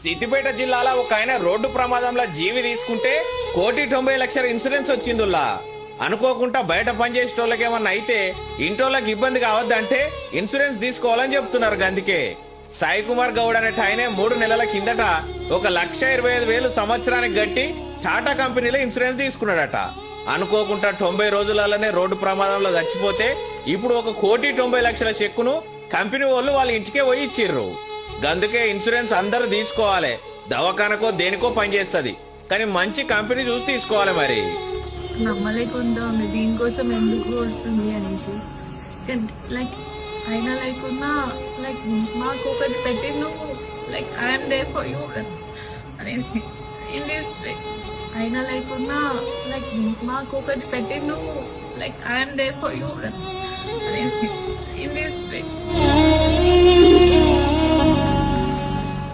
సిద్దిపేట జిల్లాలో ఒక ఆయన రోడ్డు ప్రమాదంలో జీవి తీసుకుంటే 1,90,00,000 ఇన్సూరెన్స్ వచ్చిందుల్లా. అనుకోకుండా బయట పనిచేసేటోళ్ళకి ఏమన్నా అయితే ఇంటోళ్ళకి ఇబ్బంది కావద్దంటే ఇన్సూరెన్స్ తీసుకోవాలని చెప్తున్నారు. అందుకే సాయి కుమార్ గౌడ్ అనే ఆయన 3 నెలల కిందట 1,25,000 సంవత్సరానికి గట్టి టాటా కంపెనీలో ఇన్సూరెన్స్ తీసుకున్నాడట. అనుకోకుండా 90 రోజులలోనే రోడ్డు ప్రమాదంలో చచ్చిపోతే ఇప్పుడు 1,90,00,000 చెక్కును కంపెనీ వాళ్ళు వాళ్ళ ఇంటికే పోయి ఇచ్చిర్రు. గందుకే ఇన్సూరెన్స్ అందరూ తీసుకోవాలి. దవాఖానకో దేనికో పనిచేస్తుంది, కానీ మంచి కంపెనీ చూసి తీసుకోవాలి. మరి నమ్మలేకుండా ఉంది దీనికోసం ఎందుకు వస్తుంది అనేసి. లైక్ అయినా లేకున్నా లైక్ మాకు ఒకటి పెట్టి నువ్వు like I'm there for you అనేసి ఇన్ దిస్ అయినా లేకున్నా లైక్ మాకు ఒకటి పెట్టి నువ్వు like I'm there for you అనేసి ఇన్ దిస్